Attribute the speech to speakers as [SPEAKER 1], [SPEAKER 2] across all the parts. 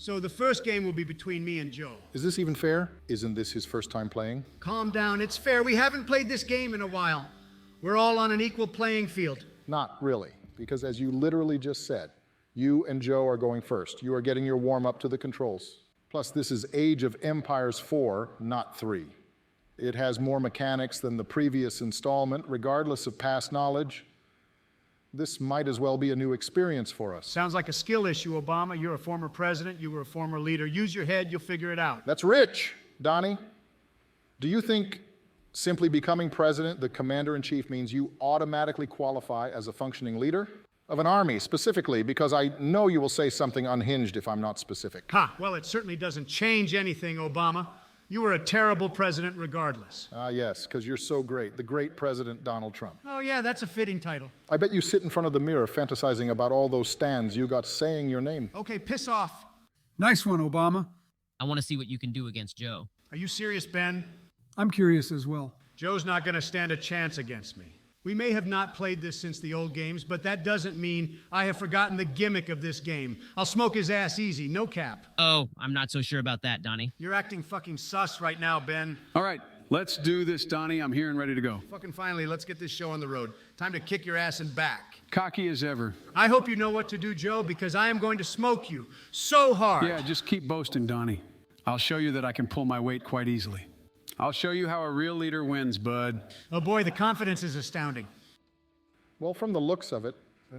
[SPEAKER 1] So the first game will be between me and Joe.
[SPEAKER 2] Is this even fair? Isn't this his first time playing?
[SPEAKER 1] Calm down, it's fair. We haven't played this game in a while. We're all on an equal playing field.
[SPEAKER 2] Not really, because as you literally just said, you and Joe are going first. You are getting your warm-up to the controls. Plus, this is Age of Empires 4, not 3. It has more mechanics than the previous installment, regardless of past knowledge. This might as well be a new experience for us.
[SPEAKER 1] Sounds like a skill issue, Obama. You're a former president, you were a former leader. Use your head, you'll figure it out.
[SPEAKER 2] That's rich, Donnie. Do you think simply becoming president, the commander-in-chief, means you automatically qualify as a functioning leader? Of an army, specifically, because I know you will say something unhinged if I'm not specific.
[SPEAKER 1] Ha! Well, it certainly doesn't change anything, Obama. You were a terrible president regardless.
[SPEAKER 2] Ah, yes, because you're so great. The great President Donald Trump.
[SPEAKER 1] Oh, yeah, that's a fitting title.
[SPEAKER 2] I bet you sit in front of the mirror fantasizing about all those stands you got saying your name.
[SPEAKER 1] Okay, piss off.
[SPEAKER 3] Nice one, Obama.
[SPEAKER 4] I want to see what you can do against Joe.
[SPEAKER 1] Are you serious, Ben?
[SPEAKER 3] I'm curious as well.
[SPEAKER 1] Joe's not going to stand a chance against me. We may have not played this since the old games, but that doesn't mean I have forgotten the gimmick of this game. I'll smoke his ass easy, no cap.
[SPEAKER 4] Oh, I'm not so sure about that, Donnie.
[SPEAKER 1] You're acting fucking sus right now, Ben.
[SPEAKER 5] All right, let's do this, Donnie. I'm here and ready to go.
[SPEAKER 1] Fucking finally, let's get this show on the road. Time to kick your ass and back.
[SPEAKER 5] Cocky as ever.
[SPEAKER 1] I hope you know what to do, Joe, because I am going to smoke you so hard.
[SPEAKER 5] Yeah, just keep boasting, Donnie. I'll show you that I can pull my weight quite easily. I'll show you how a real leader wins, bud.
[SPEAKER 1] Oh boy, the confidence is astounding.
[SPEAKER 2] Well, from the looks of it,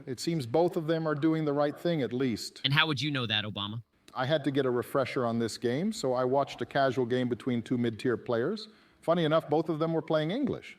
[SPEAKER 2] it seems both of them are doing the right thing at least.
[SPEAKER 4] And how would you know that, Obama?
[SPEAKER 2] I had to get a refresher on this game, so I watched a casual game between two mid-tier players. Funny enough, both of them were playing English.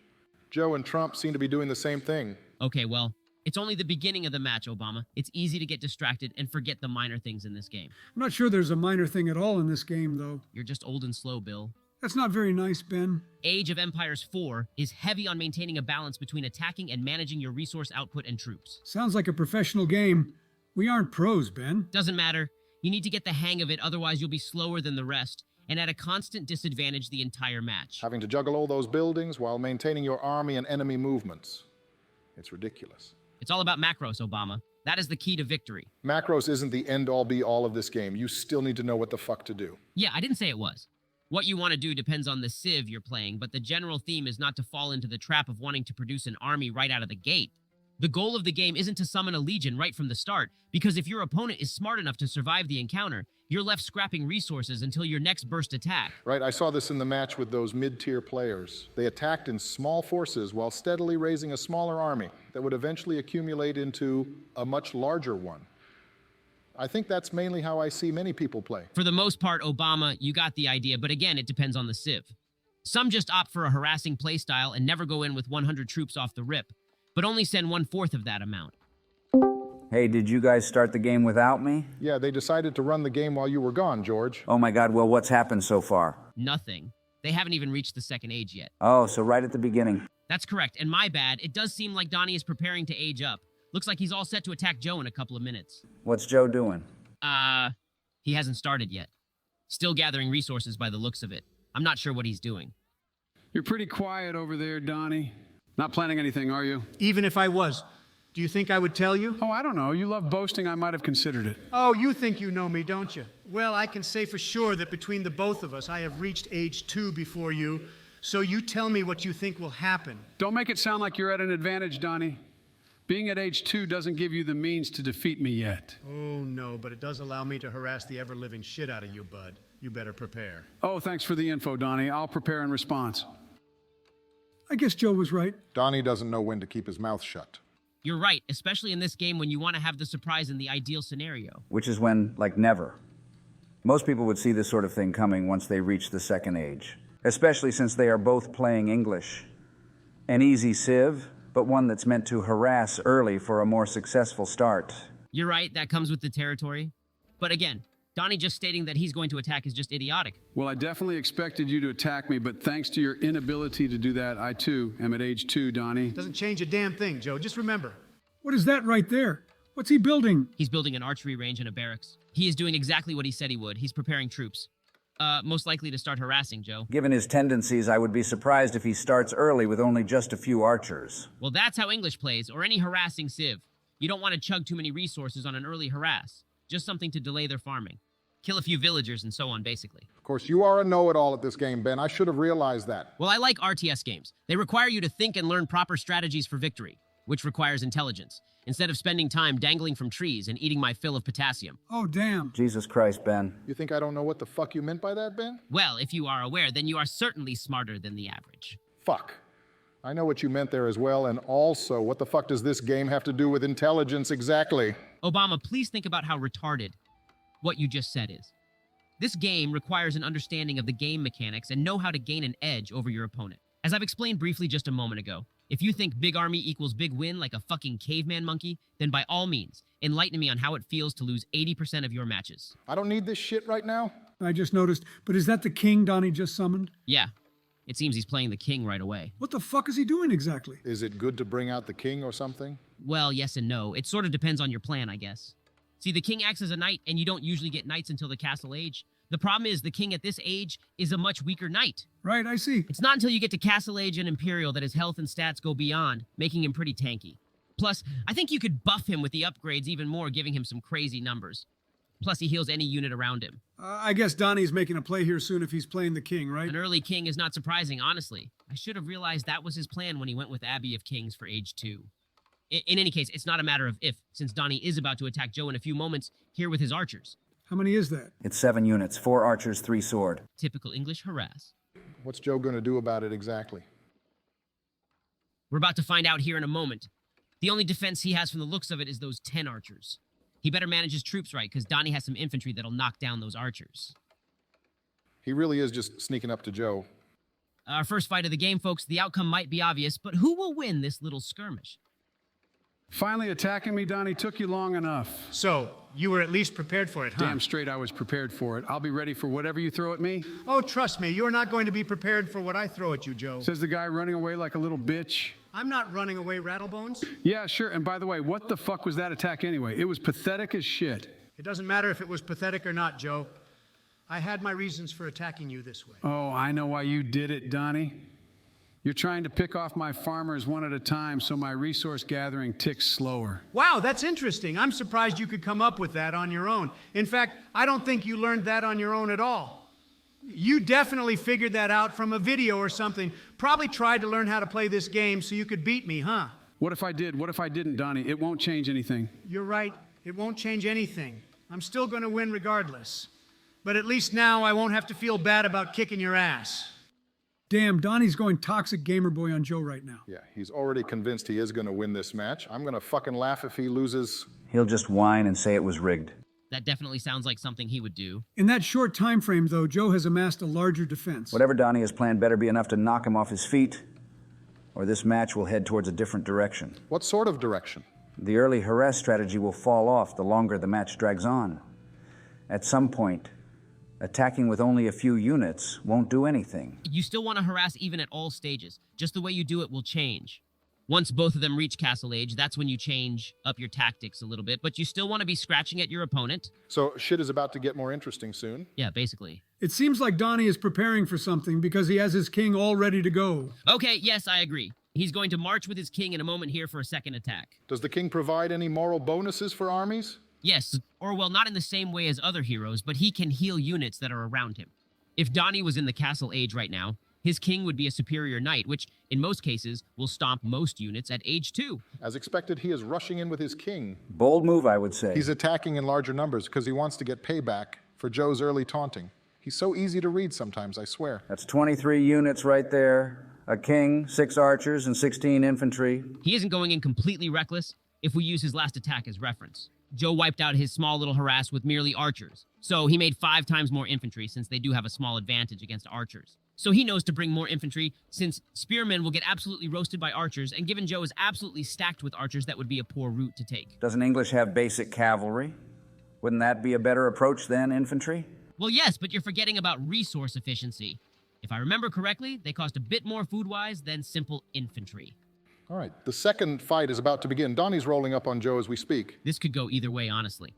[SPEAKER 2] Joe and Trump seem to be doing the same thing.
[SPEAKER 4] Okay, well, it's only the beginning of the match, Obama. It's easy to get distracted and forget the minor things in this game.
[SPEAKER 3] I'm not sure there's a minor thing at all in this game, though.
[SPEAKER 4] You're just old and slow, Bill.
[SPEAKER 3] That's not very nice, Ben.
[SPEAKER 4] Age of Empires 4 is heavy on maintaining a balance between attacking and managing your resource output and troops.
[SPEAKER 3] Sounds like a professional game. We aren't pros, Ben.
[SPEAKER 4] Doesn't matter. You need to get the hang of it, otherwise you'll be slower than the rest, and at a constant disadvantage the entire match.
[SPEAKER 2] Having to juggle all those buildings while maintaining your army and enemy movements. It's ridiculous.
[SPEAKER 4] It's all about macros, Obama. That is the key to victory.
[SPEAKER 2] Macros isn't the end-all be-all of this game. You still need to know what the fuck to do.
[SPEAKER 4] Yeah, I didn't say it was. What you want to do depends on the civ you're playing, but the general theme is not to fall into the trap of wanting to produce an army right out of the gate. The goal of the game isn't to summon a legion right from the start, because if your opponent is smart enough to survive the encounter, you're left scrapping resources until your next burst attack.
[SPEAKER 2] Right, I saw this in the match with those mid-tier players. They attacked in small forces while steadily raising a smaller army that would eventually accumulate into a much larger one. I think that's mainly how I see many people play.
[SPEAKER 4] For the most part, Obama, you got the idea, but again, it depends on the civ. Some just opt for a harassing playstyle and never go in with 100 troops off the rip, but only send 1/4 of that amount.
[SPEAKER 6] Hey, did you guys start the game without me?
[SPEAKER 2] Yeah, they decided to run the game while you were gone, George.
[SPEAKER 6] Oh my God, well, what's happened so far?
[SPEAKER 4] Nothing. They haven't even reached the second age yet.
[SPEAKER 6] Oh, so right at the beginning.
[SPEAKER 4] That's correct, and my bad, it does seem like Donnie is preparing to age up. Looks like he's all set to attack Joe in a couple of minutes.
[SPEAKER 6] What's Joe doing?
[SPEAKER 4] He hasn't started yet. Still gathering resources by the looks of it. I'm not sure what he's doing.
[SPEAKER 5] You're pretty quiet over there, Donnie. Not planning anything, are you?
[SPEAKER 1] Even if I was, do you think I would tell you?
[SPEAKER 5] Oh, I don't know. You love boasting. I might have considered it.
[SPEAKER 1] Oh, you think you know me, don't you? Well, I can say for sure that between the both of us, I have reached age 2 before you, so you tell me what you think will happen.
[SPEAKER 5] Don't make it sound like you're at an advantage, Donnie. Being at age 2 doesn't give you the means to defeat me yet.
[SPEAKER 1] Oh, no, but it does allow me to harass the ever-living shit out of you, bud. You better prepare.
[SPEAKER 5] Oh, thanks for the info, Donnie. I'll prepare in response.
[SPEAKER 3] I guess Joe was right.
[SPEAKER 2] Donnie doesn't know when to keep his mouth shut.
[SPEAKER 4] You're right, especially in this game when you want to have the surprise in the ideal scenario.
[SPEAKER 6] Which is when, like, never. Most people would see this sort of thing coming once they reach the second age, especially since they are both playing English. An easy civ, but one that's meant to harass early for a more successful start.
[SPEAKER 4] You're right, that comes with the territory. But again, Donnie just stating that he's going to attack is just idiotic.
[SPEAKER 5] Well, I definitely expected you to attack me, but thanks to your inability to do that, I too am at age 2, Donnie.
[SPEAKER 1] Doesn't change a damn thing, Joe. Just remember.
[SPEAKER 3] What is that right there? What's he building?
[SPEAKER 4] He's building an archery range and a barracks. He is doing exactly what he said he would. He's preparing troops. Most likely to start harassing Joe.
[SPEAKER 6] Given his tendencies, I would be surprised if he starts early with only just a few archers.
[SPEAKER 4] Well, that's how English plays, or any harassing civ. You don't want to chug too many resources on an early harass. Just something to delay their farming. Kill a few villagers and so on, basically.
[SPEAKER 2] Of course, you are a know-it-all at this game, Ben. I should have realized that.
[SPEAKER 4] Well, I like RTS games. They require you to think and learn proper strategies for victory, which requires intelligence, instead of spending time dangling from trees and eating my fill of potassium.
[SPEAKER 3] Oh, damn.
[SPEAKER 6] Jesus Christ, Ben.
[SPEAKER 2] You think I don't know what the fuck you meant by that, Ben?
[SPEAKER 4] Well, if you are aware, then you are certainly smarter than the average.
[SPEAKER 2] Fuck. I know what you meant there as well, and also, what the fuck does this game have to do with intelligence exactly?
[SPEAKER 4] Obama, please think about how retarded what you just said is. This game requires an understanding of the game mechanics and know how to gain an edge over your opponent. As I've explained briefly just a moment ago, if you think big army equals big win like a fucking caveman monkey, then by all means, enlighten me on how it feels to lose 80% of your matches.
[SPEAKER 2] I don't need this shit right now.
[SPEAKER 3] I just noticed, but is that the king Donnie just summoned?
[SPEAKER 4] Yeah, it seems he's playing the king right away.
[SPEAKER 3] What the fuck is he doing exactly?
[SPEAKER 2] Is it good to bring out the king or something?
[SPEAKER 4] Well, yes and no. It sort of depends on your plan, I guess. See, the king acts as a knight, and you don't usually get knights until the castle age. The problem is the king at this age is a much weaker knight.
[SPEAKER 3] Right, I see.
[SPEAKER 4] It's not until you get to castle age and imperial that his health and stats go beyond, making him pretty tanky. Plus, I think you could buff him with the upgrades even more, giving him some crazy numbers. Plus, he heals any unit around him.
[SPEAKER 3] I guess Donnie's making a play here soon if he's playing the king, right?
[SPEAKER 4] An early king is not surprising, honestly. I should have realized that was his plan when he went with Abbey of Kings for age 2. In any case, it's not a matter of if, since Donnie is about to attack Joe in a few moments, here with his archers.
[SPEAKER 3] How many is that?
[SPEAKER 6] It's 7 units, 4 archers, 3 sword.
[SPEAKER 4] Typical English harass.
[SPEAKER 2] What's Joe going to do about it exactly?
[SPEAKER 4] We're about to find out here in a moment. The only defense he has from the looks of it is those 10 archers. He better manage his troops right, because Donnie has some infantry that'll knock down those archers.
[SPEAKER 2] He really is just sneaking up to Joe.
[SPEAKER 4] Our first fight of the game, folks, the outcome might be obvious, but who will win this little skirmish?
[SPEAKER 5] Finally attacking me, Donnie, took you long enough.
[SPEAKER 1] So, you were at least prepared for it, huh?
[SPEAKER 5] Damn straight I was prepared for it. I'll be ready for whatever you throw at me.
[SPEAKER 1] Oh, trust me, you're not going to be prepared for what I throw at you, Joe.
[SPEAKER 5] Says the guy running away like a little bitch.
[SPEAKER 1] I'm not running away, Rattlebones.
[SPEAKER 5] Yeah, sure. And by the way, what the fuck was that attack anyway? It was pathetic as shit.
[SPEAKER 1] It doesn't matter if it was pathetic or not, Joe. I had my reasons for attacking you this way.
[SPEAKER 5] Oh, I know why you did it, Donnie. You're trying to pick off my farmers one at a time so my resource gathering ticks slower.
[SPEAKER 1] Wow, that's interesting. I'm surprised you could come up with that on your own. In fact, I don't think you learned that on your own at all. You definitely figured that out from a video or something. Probably tried to learn how to play this game so you could beat me, huh?
[SPEAKER 5] What if I did? What if I didn't, Donnie? It won't change anything.
[SPEAKER 1] You're right. It won't change anything. I'm still going to win regardless. But at least now I won't have to feel bad about kicking your ass.
[SPEAKER 3] Damn, Donnie's going toxic gamer boy on Joe right now.
[SPEAKER 2] Yeah, he's already convinced he is going to win this match. I'm going to fucking laugh if he loses.
[SPEAKER 6] He'll just whine and say it was rigged.
[SPEAKER 4] That definitely sounds like something he would do.
[SPEAKER 3] In that short time frame, though, Joe has amassed a larger defense.
[SPEAKER 6] Whatever Donnie has planned better be enough to knock him off his feet, or this match will head towards a different direction.
[SPEAKER 2] What sort of direction?
[SPEAKER 6] The early harass strategy will fall off the longer the match drags on. At some point, attacking with only a few units won't do anything.
[SPEAKER 4] You still want to harass even at all stages. Just the way you do it will change. Once both of them reach castle age, that's when you change up your tactics a little bit, but you still want to be scratching at your opponent.
[SPEAKER 2] So shit is about to get more interesting soon.
[SPEAKER 4] Yeah, basically.
[SPEAKER 3] It seems like Donnie is preparing for something because he has his king all ready to go.
[SPEAKER 4] Okay, yes, I agree. He's going to march with his king in a moment here for a second attack.
[SPEAKER 2] Does the king provide any moral bonuses for armies?
[SPEAKER 4] Yes, or well, not in the same way as other heroes, but he can heal units that are around him. If Donnie was in the castle age right now, his king would be a superior knight, which, in most cases, will stomp most units at age 2.
[SPEAKER 2] As expected, he is rushing in with his king.
[SPEAKER 6] Bold move, I would say.
[SPEAKER 2] He's attacking in larger numbers because he wants to get payback for Joe's early taunting. He's so easy to read sometimes, I swear.
[SPEAKER 6] That's 23 units right there. A king, 6 archers, and 16 infantry.
[SPEAKER 4] He isn't going in completely reckless if we use his last attack as reference. Joe wiped out his small little harass with merely archers, so he made 5 times more infantry since they do have a small advantage against archers. So he knows to bring more infantry since spearmen will get absolutely roasted by archers, and given Joe is absolutely stacked with archers, that would be a poor route to take.
[SPEAKER 6] Doesn't English have basic cavalry? Wouldn't that be a better approach than infantry?
[SPEAKER 4] Well, yes, but you're forgetting about resource efficiency. If I remember correctly, they cost a bit more food-wise than simple infantry.
[SPEAKER 2] All right, the second fight is about to begin. Donnie's rolling up on Joe as we speak.
[SPEAKER 4] This could go either way, honestly.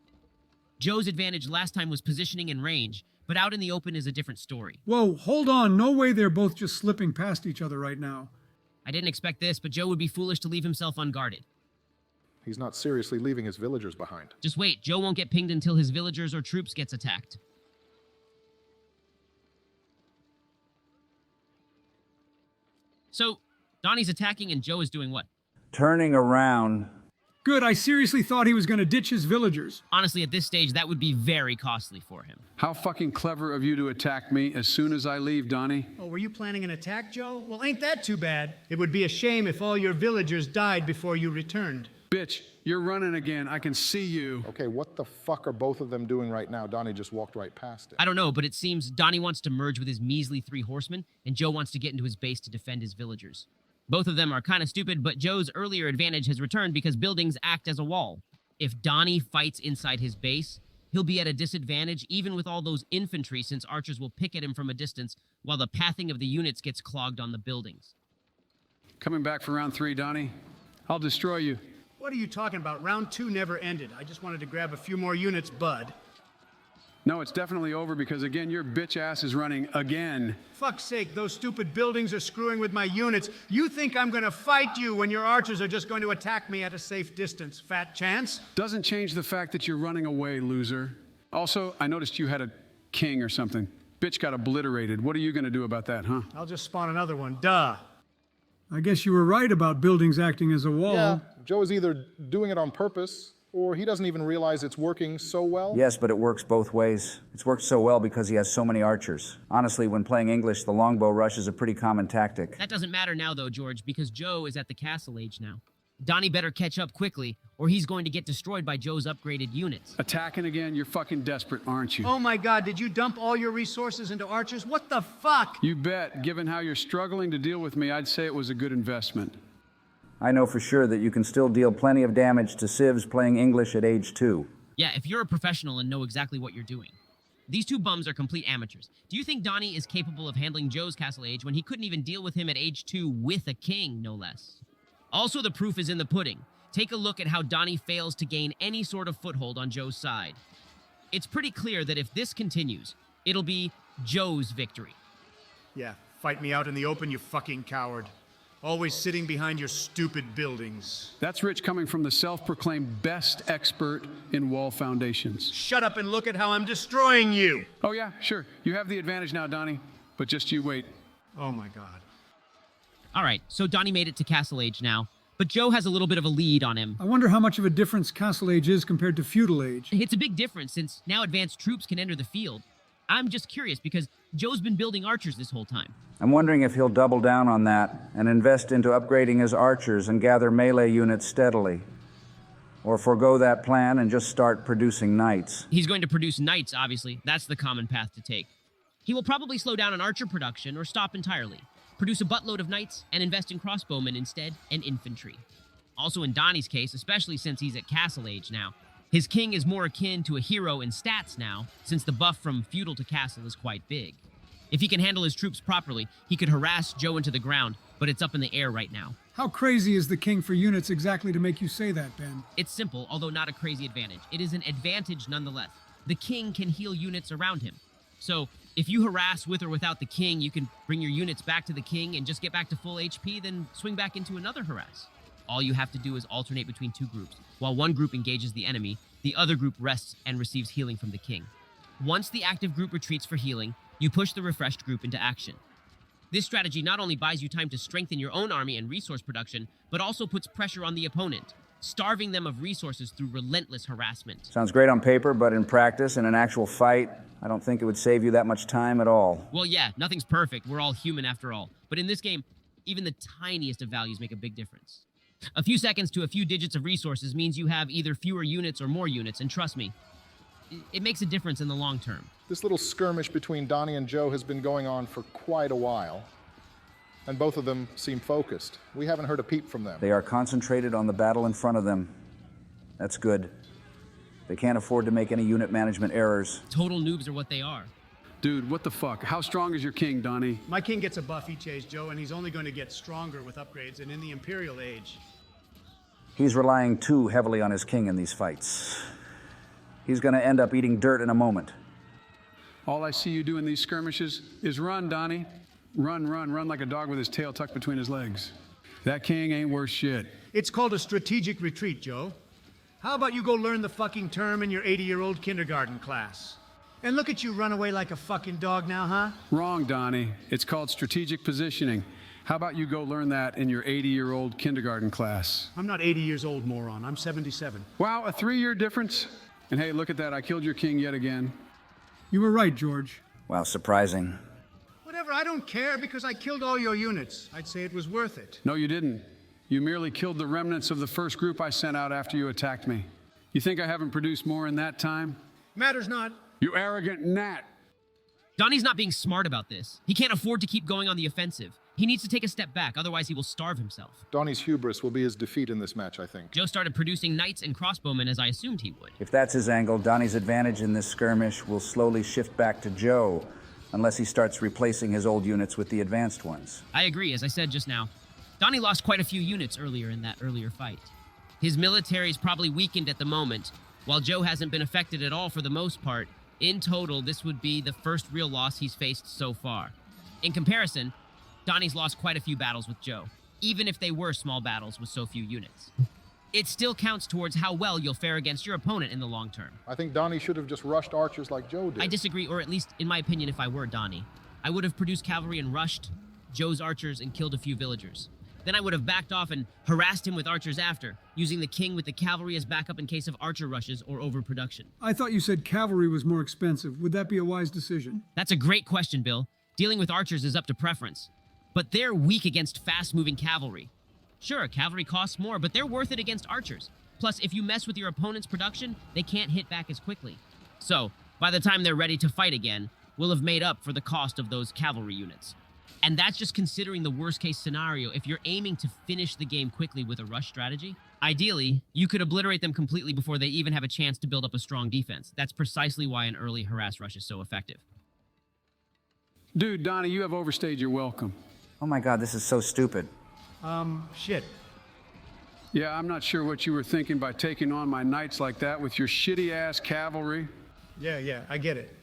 [SPEAKER 4] Joe's advantage last time was positioning and range, but out in the open is a different story.
[SPEAKER 3] Whoa, hold on. No way they're both just slipping past each other right now.
[SPEAKER 4] I didn't expect this, but Joe would be foolish to leave himself unguarded.
[SPEAKER 2] He's not seriously leaving his villagers behind.
[SPEAKER 4] Just wait, Joe won't get pinged until his villagers or troops gets attacked. So, Donnie's attacking and Joe is doing what?
[SPEAKER 6] Turning around.
[SPEAKER 3] Good, I seriously thought he was going to ditch his villagers.
[SPEAKER 4] Honestly, at this stage, that would be very costly for him.
[SPEAKER 5] How fucking clever of you to attack me as soon as I leave, Donnie.
[SPEAKER 1] Oh, were you planning an attack, Joe? Well, ain't that too bad? It would be a shame if all your villagers died before you returned.
[SPEAKER 5] Bitch, you're running again. I can see you.
[SPEAKER 2] Okay, what the fuck are both of them doing right now? Donnie just walked right past it.
[SPEAKER 4] I don't know, but it seems Donnie wants to merge with his measly 3 horsemen, and Joe wants to get into his base to defend his villagers. Both of them are kind of stupid, but Joe's earlier advantage has returned because buildings act as a wall. If Donnie fights inside his base, he'll be at a disadvantage even with all those infantry, since archers will pick at him from a distance while the pathing of the units gets clogged on the buildings.
[SPEAKER 5] Coming back for round 3, Donnie. I'll destroy you.
[SPEAKER 1] What are you talking about? Round 2 never ended. I just wanted to grab a few more units, bud.
[SPEAKER 5] No, it's definitely over because, again, your bitch ass is running again.
[SPEAKER 1] Fuck's sake, those stupid buildings are screwing with my units. You think I'm gonna fight you when your archers are just going to attack me at a safe distance, fat chance?
[SPEAKER 5] Doesn't change the fact that you're running away, loser. Also, I noticed you had a king or something. Bitch got obliterated. What are you gonna do about that, huh?
[SPEAKER 1] I'll just spawn another one, duh.
[SPEAKER 3] I guess you were right about buildings acting as a wall.
[SPEAKER 2] Yeah, Joe is either doing it on purpose or he doesn't even realize it's working so well.
[SPEAKER 6] Yes, but it works both ways. It's worked so well because he has so many archers. Honestly, when playing English, the longbow rush is a pretty common tactic.
[SPEAKER 4] That doesn't matter now, though, George, because Joe is at the castle age now. Donnie better catch up quickly, or he's going to get destroyed by Joe's upgraded units.
[SPEAKER 5] Attacking again? You're fucking desperate, aren't you?
[SPEAKER 1] Oh my God, did you dump all your resources into archers? What the fuck?
[SPEAKER 5] You bet. Given how you're struggling to deal with me, I'd say it was a good investment.
[SPEAKER 6] I know for sure that you can still deal plenty of damage to civs playing English at age 2.
[SPEAKER 4] Yeah, if you're a professional and know exactly what you're doing. These two bums are complete amateurs. Do you think Donnie is capable of handling Joe's castle age when he couldn't even deal with him at age 2 with a king, no less? Also, the proof is in the pudding. Take a look at how Donnie fails to gain any sort of foothold on Joe's side. It's pretty clear that if this continues, it'll be Joe's victory.
[SPEAKER 1] Yeah, fight me out in the open, you fucking coward. Always sitting behind your stupid buildings.
[SPEAKER 5] That's rich coming from the self-proclaimed best expert in wall foundations.
[SPEAKER 1] Shut up and look at how I'm destroying you.
[SPEAKER 5] Oh yeah, sure. You have the advantage now, Donnie. But just you wait.
[SPEAKER 1] Oh my God.
[SPEAKER 4] All right, so Donnie made it to castle age now, but Joe has a little bit of a lead on him.
[SPEAKER 3] I wonder how much of a difference castle age is compared to feudal age.
[SPEAKER 4] It's a big difference since now advanced troops can enter the field. I'm just curious because Joe's been building archers this whole time.
[SPEAKER 6] I'm wondering if he'll double down on that and invest into upgrading his archers and gather melee units steadily. Or forego that plan and just start producing knights.
[SPEAKER 4] He's going to produce knights, obviously. That's the common path to take. He will probably slow down on archer production or stop entirely. Produce a buttload of knights and invest in crossbowmen instead and infantry. Also in Donnie's case, especially since he's at castle age now, his king is more akin to a hero in stats now, since the buff from feudal to castle is quite big. If he can handle his troops properly, he could harass Joe into the ground, but it's up in the air right now.
[SPEAKER 3] How crazy is the king for units exactly to make you say that, Ben?
[SPEAKER 4] It's simple, although not a crazy advantage. It is an advantage nonetheless. The king can heal units around him. So, if you harass with or without the king, you can bring your units back to the king and just get back to full HP, then swing back into another harass. All you have to do is alternate between two groups. While one group engages the enemy, the other group rests and receives healing from the king. Once the active group retreats for healing, you push the refreshed group into action. This strategy not only buys you time to strengthen your own army and resource production, but also puts pressure on the opponent, starving them of resources through relentless harassment.
[SPEAKER 6] Sounds great on paper, but in practice, in an actual fight, I don't think it would save you that much time at all.
[SPEAKER 4] Well, yeah, nothing's perfect. We're all human after all. But in this game, even the tiniest of values make a big difference. A few seconds to a few digits of resources means you have either fewer units or more units, and trust me, it makes a difference in the long term.
[SPEAKER 2] This little skirmish between Donnie and Joe has been going on for quite a while, and both of them seem focused. We haven't heard a peep from them.
[SPEAKER 6] They are concentrated on the battle in front of them. That's good. They can't afford to make any unit management errors.
[SPEAKER 4] Total noobs are what they are.
[SPEAKER 5] Dude, what the fuck? How strong is your king, Donnie?
[SPEAKER 1] My king gets a buff each age, Joe, and he's only going to get stronger with upgrades and in the Imperial Age.
[SPEAKER 6] He's relying too heavily on his king in these fights. He's going to end up eating dirt in a moment.
[SPEAKER 5] All I see you do in these skirmishes is run, Donnie. Run, run, run like a dog with his tail tucked between his legs. That king ain't worth shit.
[SPEAKER 1] It's called a strategic retreat, Joe. How about you go learn the fucking term in your 80-year-old kindergarten class? And look at you run away like a fucking dog now, huh?
[SPEAKER 5] Wrong, Donnie. It's called strategic positioning. How about you go learn that in your 80-year-old kindergarten class?
[SPEAKER 1] I'm not 80 years old, moron. I'm 77.
[SPEAKER 5] Wow, a 3-year difference? And hey, look at that. I killed your king yet again.
[SPEAKER 3] You were right, George.
[SPEAKER 6] Wow, surprising.
[SPEAKER 1] Whatever, I don't care because I killed all your units. I'd say it was worth it.
[SPEAKER 5] No, you didn't. You merely killed the remnants of the first group I sent out after you attacked me. You think I haven't produced more in that time?
[SPEAKER 1] Matters not.
[SPEAKER 5] You arrogant gnat.
[SPEAKER 4] Donnie's not being smart about this. He can't afford to keep going on the offensive. He needs to take a step back, otherwise he will starve himself.
[SPEAKER 2] Donnie's hubris will be his defeat in this match, I think.
[SPEAKER 4] Joe started producing knights and crossbowmen as I assumed he would.
[SPEAKER 6] If that's his angle, Donnie's advantage in this skirmish will slowly shift back to Joe, unless he starts replacing his old units with the advanced ones.
[SPEAKER 4] I agree, as I said just now. Donnie lost quite a few units earlier in that earlier fight. His military is probably weakened at the moment, while Joe hasn't been affected at all for the most part. In total, this would be the first real loss he's faced so far. In comparison, Donnie's lost quite a few battles with Joe, even if they were small battles with so few units. It still counts towards how well you'll fare against your opponent in the long term.
[SPEAKER 2] I think Donnie should have just rushed archers like Joe did.
[SPEAKER 4] I disagree, or at least, in my opinion, if I were Donnie, I would have produced cavalry and rushed Joe's archers and killed a few villagers. Then I would have backed off and harassed him with archers after, using the king with the cavalry as backup in case of archer rushes or overproduction.
[SPEAKER 3] I thought you said cavalry was more expensive. Would that be a wise decision?
[SPEAKER 4] That's a great question, Bill. Dealing with archers is up to preference. But they're weak against fast-moving cavalry. Sure, cavalry costs more, but they're worth it against archers. Plus, if you mess with your opponent's production, they can't hit back as quickly. So, by the time they're ready to fight again, we'll have made up for the cost of those cavalry units. And that's just considering the worst-case scenario. If you're aiming to finish the game quickly with a rush strategy, ideally, you could obliterate them completely before they even have a chance to build up a strong defense. That's precisely why an early harass rush is so effective.
[SPEAKER 5] Dude, Donnie, you have overstayed your welcome.
[SPEAKER 6] Oh my God, this is so stupid.
[SPEAKER 1] Shit.
[SPEAKER 5] Yeah, I'm not sure what you were thinking by taking on my knights like that with your shitty-ass cavalry.
[SPEAKER 1] Yeah, I get it.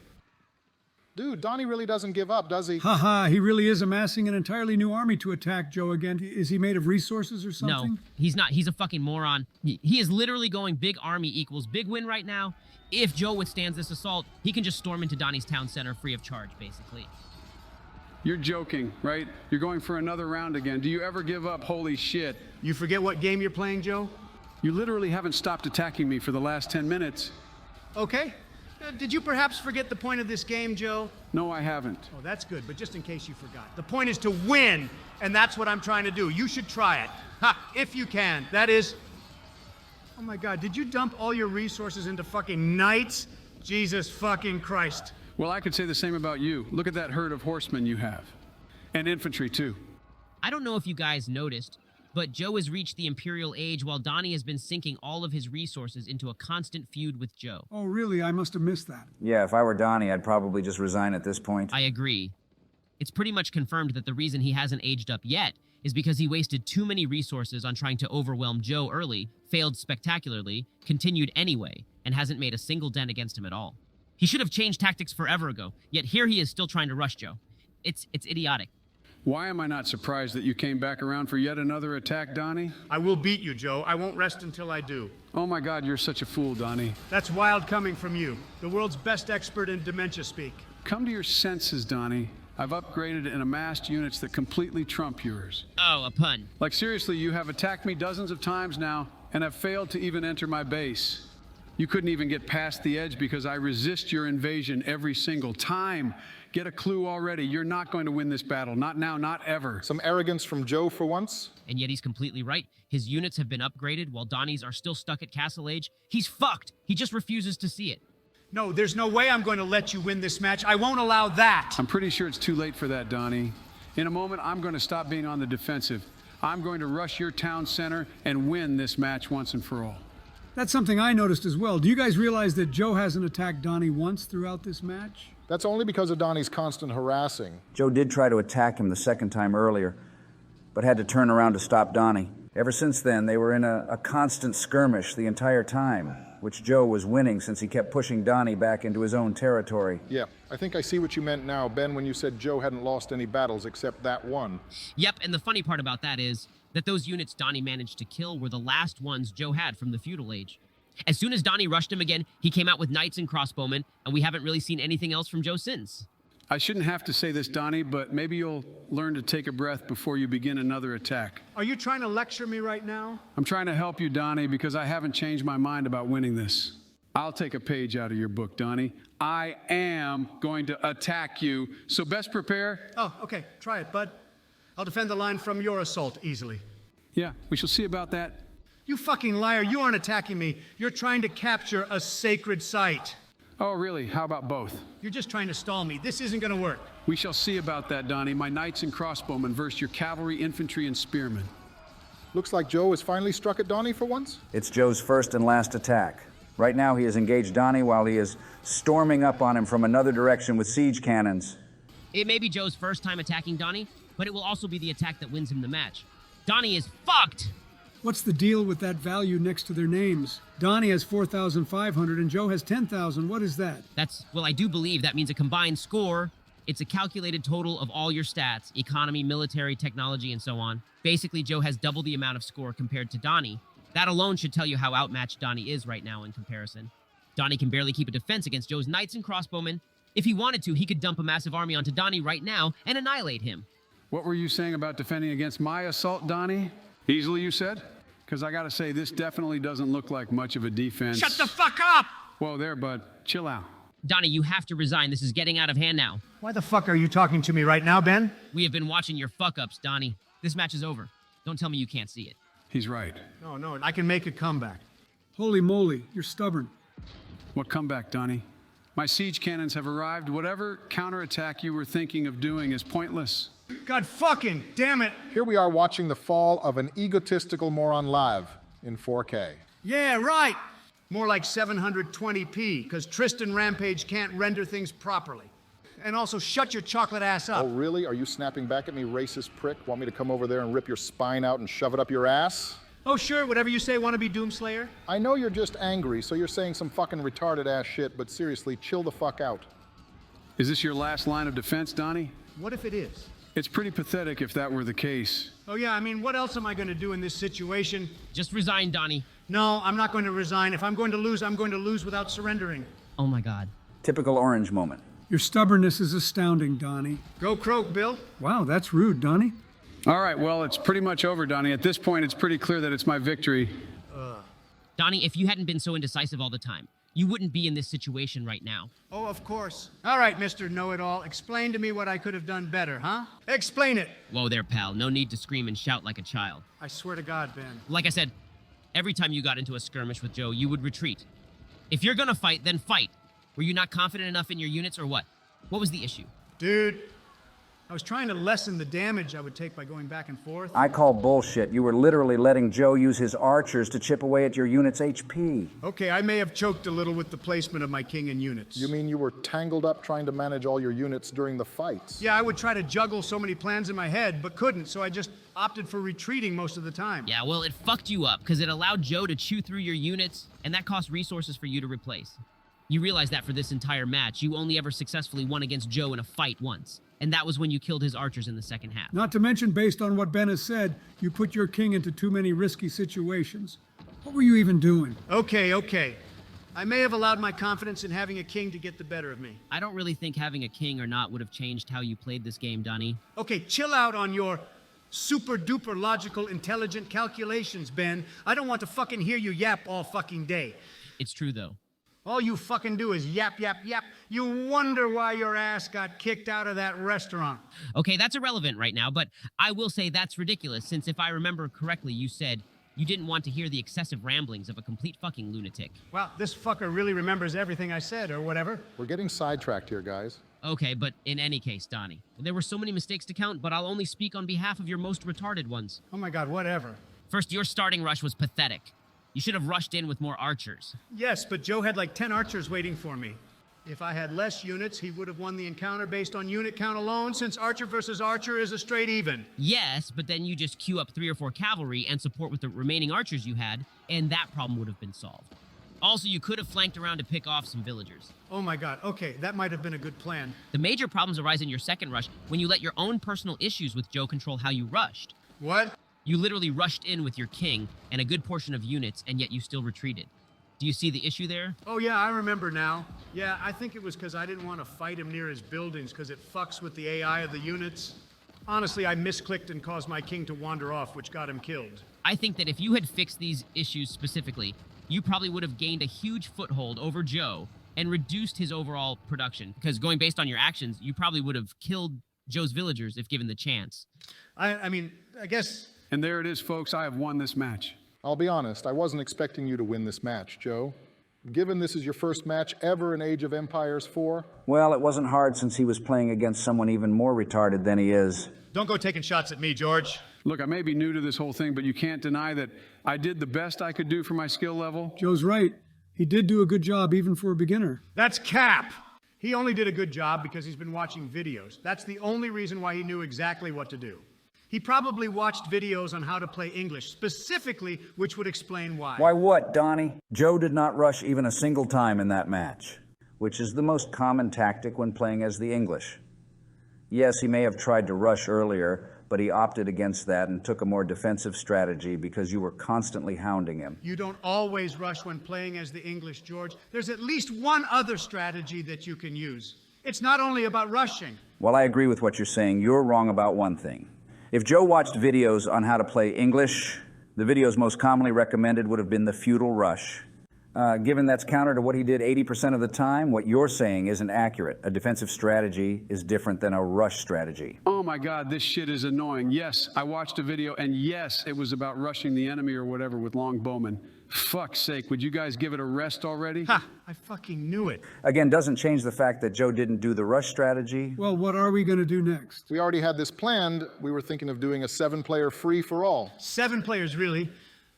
[SPEAKER 2] Dude, Donnie really doesn't give up, does he?
[SPEAKER 3] Haha, he really is amassing an entirely new army to attack Joe again. Is he made of resources or something?
[SPEAKER 4] No, he's not. He's a fucking moron. He is literally going big army equals big win right now. If Joe withstands this assault, he can just storm into Donnie's town center free of charge, basically.
[SPEAKER 5] You're joking, right? You're going for another round again. Do you ever give up? Holy shit.
[SPEAKER 1] You forget what game you're playing, Joe?
[SPEAKER 5] You literally haven't stopped attacking me for the last 10 minutes.
[SPEAKER 1] Okay. Did you perhaps forget the point of this game, Joe?
[SPEAKER 5] No, I haven't.
[SPEAKER 1] Oh, that's good, but just in case you forgot. The point is to win, and that's what I'm trying to do. You should try it. Ha! If you can. That is... Oh my God, did you dump all your resources into fucking knights? Jesus fucking Christ.
[SPEAKER 5] Well, I could say the same about you. Look at that herd of horsemen you have. And infantry, too.
[SPEAKER 4] I don't know if you guys noticed, but Joe has reached the Imperial Age while Donnie has been sinking all of his resources into a constant feud with Joe.
[SPEAKER 3] Oh, really? I must have missed that.
[SPEAKER 6] Yeah, if I were Donnie, I'd probably just resign at this point.
[SPEAKER 4] I agree. It's pretty much confirmed that the reason he hasn't aged up yet is because he wasted too many resources on trying to overwhelm Joe early, failed spectacularly, continued anyway, and hasn't made a single dent against him at all. He should have changed tactics forever ago, yet here he is still trying to rush Joe. It's idiotic.
[SPEAKER 5] Why am I not surprised that you came back around for yet another attack, Donnie?
[SPEAKER 1] I will beat you, Joe. I won't rest until I do.
[SPEAKER 5] Oh my God, you're such a fool, Donnie.
[SPEAKER 1] That's wild coming from you, the world's best expert in dementia speak.
[SPEAKER 5] Come to your senses, Donnie. I've upgraded and amassed units that completely trump yours.
[SPEAKER 4] Oh, a pun.
[SPEAKER 5] Like seriously, you have attacked me dozens of times now and have failed to even enter my base. You couldn't even get past the edge because I resist your invasion every single time. Get a clue already. You're not going to win this battle. Not now, not ever.
[SPEAKER 2] Some arrogance from Joe for once?
[SPEAKER 4] And yet he's completely right. His units have been upgraded while Donnie's are still stuck at Castle Age. He's fucked. He just refuses to see it.
[SPEAKER 1] No, there's no way I'm going to let you win this match. I won't allow that.
[SPEAKER 5] I'm pretty sure it's too late for that, Donnie. In a moment, I'm going to stop being on the defensive. I'm going to rush your town center and win this match once and for all.
[SPEAKER 3] That's something I noticed as well. Do you guys realize that Joe hasn't attacked Donnie once throughout this match?
[SPEAKER 2] That's only because of Donnie's constant harassing.
[SPEAKER 6] Joe did try to attack him the second time earlier, but had to turn around to stop Donnie. Ever since then, they were in a constant skirmish the entire time, which Joe was winning since he kept pushing Donnie back into his own territory.
[SPEAKER 2] Yeah, I think I see what you meant now, Ben, when you said Joe hadn't lost any battles except that one.
[SPEAKER 4] Yep, and the funny part about that is that those units Donnie managed to kill were the last ones Joe had from the feudal age. As soon as Donnie rushed him again, he came out with knights and crossbowmen, and we haven't really seen anything else from Joe since.
[SPEAKER 5] I shouldn't have to say this, Donnie, but maybe you'll learn to take a breath before you begin another attack.
[SPEAKER 1] Are you trying to lecture me right now?
[SPEAKER 5] I'm trying to help you, Donnie, because I haven't changed my mind about winning this. I'll take a page out of your book, Donnie. I am going to attack you, so best prepare.
[SPEAKER 1] Oh, okay. Try it, bud. I'll defend the line from your assault easily.
[SPEAKER 5] Yeah, we shall see about that.
[SPEAKER 1] You fucking liar. You aren't attacking me. You're trying to capture a sacred site.
[SPEAKER 5] Oh, really? How about both?
[SPEAKER 1] You're just trying to stall me. This isn't going to work.
[SPEAKER 5] We shall see about that, Donnie. My knights and crossbowmen versus your cavalry, infantry, and spearmen.
[SPEAKER 2] Looks like Joe has finally struck at Donnie for once.
[SPEAKER 6] It's Joe's first and last attack. Right now, he has engaged Donnie while he is storming up on him from another direction with siege cannons.
[SPEAKER 4] It may be Joe's first time attacking Donnie, but it will also be the attack that wins him the match. Donnie is fucked!
[SPEAKER 3] What's the deal with that value next to their names? Donnie has 4,500 and Joe has 10,000. What is that?
[SPEAKER 4] Well, I do believe that means a combined score. It's a calculated total of all your stats, economy, military, technology, and so on. Basically, Joe has double the amount of score compared to Donnie. That alone should tell you how outmatched Donnie is right now in comparison. Donnie can barely keep a defense against Joe's knights and crossbowmen. If he wanted to, he could dump a massive army onto Donnie right now and annihilate him.
[SPEAKER 5] What were you saying about defending against my assault, Donnie? Easily, you said? Because I gotta say, this definitely doesn't look like much of a defense.
[SPEAKER 1] Shut the fuck up!
[SPEAKER 5] Whoa there, bud. Chill out.
[SPEAKER 4] Donnie, you have to resign. This is getting out of hand now.
[SPEAKER 1] Why the fuck are you talking to me right now, Ben?
[SPEAKER 4] We have been watching your fuck-ups, Donnie. This match is over. Don't tell me you can't see it.
[SPEAKER 5] He's right.
[SPEAKER 1] No, I can make a comeback.
[SPEAKER 3] Holy moly, you're stubborn.
[SPEAKER 5] What comeback, Donnie? My siege cannons have arrived. Whatever counterattack you were thinking of doing is pointless.
[SPEAKER 1] God fucking damn it!
[SPEAKER 2] Here we are watching the fall of an egotistical moron live in 4K.
[SPEAKER 1] Yeah, right! More like 720p, because Tristan Rampage can't render things properly. And also, shut your chocolate ass up.
[SPEAKER 2] Oh, really? Are you snapping back at me, racist prick? Want me to come over there and rip your spine out and shove it up your ass?
[SPEAKER 1] Oh, sure, whatever you say, wanna be Doomslayer?
[SPEAKER 2] I know you're just angry, so you're saying some fucking retarded ass shit, but seriously, chill the fuck out.
[SPEAKER 5] Is this your last line of defense, Donnie?
[SPEAKER 1] What if it is?
[SPEAKER 5] It's pretty pathetic if that were the case.
[SPEAKER 1] Oh yeah, I mean, what else am I gonna do in this situation?
[SPEAKER 4] Just resign, Donnie.
[SPEAKER 1] No, I'm not going to resign. If I'm going to lose, I'm going to lose without surrendering.
[SPEAKER 4] Oh my God.
[SPEAKER 6] Typical orange moment.
[SPEAKER 3] Your stubbornness is astounding, Donnie.
[SPEAKER 1] Go croak, Bill.
[SPEAKER 3] Wow, that's rude, Donnie.
[SPEAKER 5] All right, well, it's pretty much over, Donnie. At this point, it's pretty clear that it's my victory.
[SPEAKER 4] Donnie, if you hadn't been so indecisive all the time, you wouldn't be in this situation right now.
[SPEAKER 1] Oh, of course. All right, Mr. Know-It-All. Explain to me what I could have done better, huh? Explain it.
[SPEAKER 4] Whoa there, pal. No need to scream and shout like a child.
[SPEAKER 1] I swear to God, Ben.
[SPEAKER 4] Like I said, every time you got into a skirmish with Joe, you would retreat. If you're gonna fight, then fight. Were you not confident enough in your units or what? What was the issue?
[SPEAKER 1] Dude, I was trying to lessen the damage I would take by going back and forth.
[SPEAKER 6] I call bullshit. You were literally letting Joe use his archers to chip away at your unit's HP.
[SPEAKER 1] Okay, I may have choked a little with the placement of my king and units.
[SPEAKER 2] You mean you were tangled up trying to manage all your units during the fights?
[SPEAKER 1] Yeah, I would try to juggle so many plans in my head, but couldn't, so I just opted for retreating most of the time.
[SPEAKER 4] Yeah, well, it fucked you up because it allowed Joe to chew through your units, and that cost resources for you to replace. You realize that for this entire match, you only ever successfully won against Joe in a fight once, and that was when you killed his archers in the second half.
[SPEAKER 3] Not to mention, based on what Ben has said, you put your king into too many risky situations. What were you even doing?
[SPEAKER 1] Okay. I may have allowed my confidence in having a king to get the better of me.
[SPEAKER 4] I don't really think having a king or not would have changed how you played this game, Donnie.
[SPEAKER 1] Okay, chill out on your super-duper logical, intelligent calculations, Ben. I don't want to fucking hear you yap all fucking day.
[SPEAKER 4] It's true, though.
[SPEAKER 1] All you fucking do is yap. You wonder why your ass got kicked out of that restaurant.
[SPEAKER 4] Okay, that's irrelevant right now, but I will say that's ridiculous, since if I remember correctly, you said you didn't want to hear the excessive ramblings of a complete fucking lunatic.
[SPEAKER 1] Well, this fucker really remembers everything I said, or whatever.
[SPEAKER 2] We're getting sidetracked here, guys.
[SPEAKER 4] Okay, but in any case, Donnie, there were so many mistakes to count, but I'll only speak on behalf of your most retarded ones.
[SPEAKER 1] Oh my God, whatever.
[SPEAKER 4] First, your starting rush was pathetic. You should have rushed in with more archers.
[SPEAKER 1] Yes, but Joe had like 10 archers waiting for me. If I had less units, he would have won the encounter based on unit count alone, since archer versus archer is a straight even.
[SPEAKER 4] Yes, but then you just queue up 3 or 4 cavalry and support with the remaining archers you had, and that problem would have been solved. Also, you could have flanked around to pick off some villagers.
[SPEAKER 1] Oh my God, okay, that might have been a good plan.
[SPEAKER 4] The major problems arise in your second rush when you let your own personal issues with Joe control how you rushed.
[SPEAKER 1] What?
[SPEAKER 4] You literally rushed in with your king and a good portion of units, and yet you still retreated. Do you see the issue there?
[SPEAKER 1] Oh, yeah, I remember now. Yeah, I think it was because I didn't want to fight him near his buildings because it fucks with the AI of the units. Honestly, I misclicked and caused my king to wander off, which got him killed.
[SPEAKER 4] I think that if you had fixed these issues specifically, you probably would have gained a huge foothold over Joe and reduced his overall production. Because going based on your actions, you probably would have killed Joe's villagers if given the chance.
[SPEAKER 1] I mean, I guess...
[SPEAKER 5] And there it is, folks. I have won this match.
[SPEAKER 2] I'll be honest, I wasn't expecting you to win this match, Joe. Given this is your first match ever in Age of Empires 4.
[SPEAKER 6] Well, it wasn't hard since he was playing against someone even more retarded than he is.
[SPEAKER 1] Don't go taking shots at me, George.
[SPEAKER 5] Look, I may be new to this whole thing, but you can't deny that I did the best I could do for my skill level.
[SPEAKER 3] Joe's right. He did do a good job even for a beginner.
[SPEAKER 1] That's cap. He only did a good job because he's been watching videos. That's the only reason why he knew exactly what to do. He probably watched videos on how to play English, specifically, which would explain why.
[SPEAKER 6] Why what, Donnie? Joe did not rush even a single time in that match, which is the most common tactic when playing as the English. Yes, he may have tried to rush earlier, but he opted against that and took a more defensive strategy because you were constantly hounding him.
[SPEAKER 1] You don't always rush when playing as the English, George. There's at least one other strategy that you can use. It's not only about rushing.
[SPEAKER 6] Well, I agree with what you're saying. You're wrong about one thing. If Joe watched videos on how to play English, the videos most commonly recommended would have been the feudal rush. Given that's counter to what he did 80% of the time, what you're saying isn't accurate. A defensive strategy is different than a rush strategy.
[SPEAKER 5] Oh my God, this shit is annoying. Yes, I watched a video, and yes, it was about rushing the enemy or whatever with longbowmen. Fuck's sake, would you guys give it a rest already?
[SPEAKER 1] Ha! I fucking knew it.
[SPEAKER 6] Again, doesn't change the fact that Joe didn't do the rush strategy.
[SPEAKER 3] Well, what are we going to do next?
[SPEAKER 2] We already had this planned. We were thinking of doing a 7-player free-for-all.
[SPEAKER 1] 7 players, really?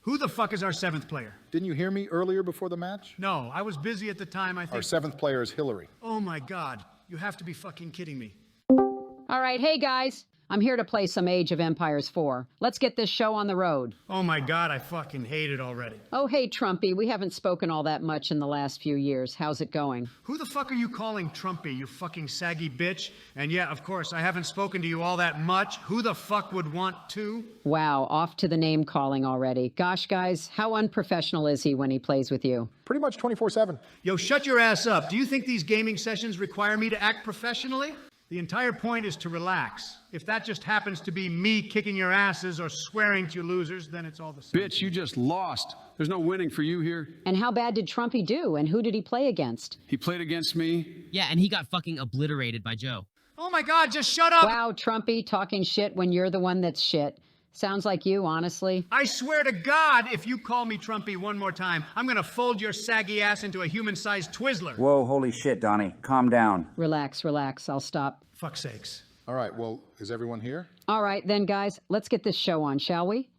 [SPEAKER 1] Who the fuck is our 7th player?
[SPEAKER 2] Didn't you hear me earlier before the match?
[SPEAKER 1] No, I was busy at the time, I
[SPEAKER 2] Our
[SPEAKER 1] think.
[SPEAKER 2] 7th player is Hillary.
[SPEAKER 1] Oh my God. You have to be fucking kidding me.
[SPEAKER 7] All right, hey guys. I'm here to play some Age of Empires 4. Let's get this show on the road.
[SPEAKER 1] Oh my God, I fucking hate it already.
[SPEAKER 7] Oh, hey, Trumpy. We haven't spoken all that much in the last few years. How's it going?
[SPEAKER 1] Who the fuck are you calling Trumpy, you fucking saggy bitch? And yeah, of course, I haven't spoken to you all that much. Who the fuck would want to?
[SPEAKER 7] Wow, off to the name calling already. Gosh, guys, how unprofessional is he when he plays with you?
[SPEAKER 2] Pretty much 24/7.
[SPEAKER 1] Yo, shut your ass up. Do you think these gaming sessions require me to act professionally? The entire point is to relax. If that just happens to be me kicking your asses or swearing to you losers, then it's all the same.
[SPEAKER 5] Bitch, you just lost. There's no winning for you here.
[SPEAKER 7] And how bad did Trumpy do, and who did he play against?
[SPEAKER 5] He played against me.
[SPEAKER 4] Yeah, and he got fucking obliterated by Joe.
[SPEAKER 1] Oh my God, just shut up!
[SPEAKER 7] Wow, Trumpy, talking shit when you're the one that's shit. Sounds like you, honestly.
[SPEAKER 1] I swear to God, if you call me Trumpy one more time, I'm gonna fold your saggy ass into a human-sized Twizzler.
[SPEAKER 6] Whoa, holy shit, Donnie. Calm down.
[SPEAKER 7] Relax, relax. I'll stop.
[SPEAKER 1] Fuck's sakes.
[SPEAKER 2] All right, well, is everyone here?
[SPEAKER 7] All right, then, guys, let's get this show on, shall we?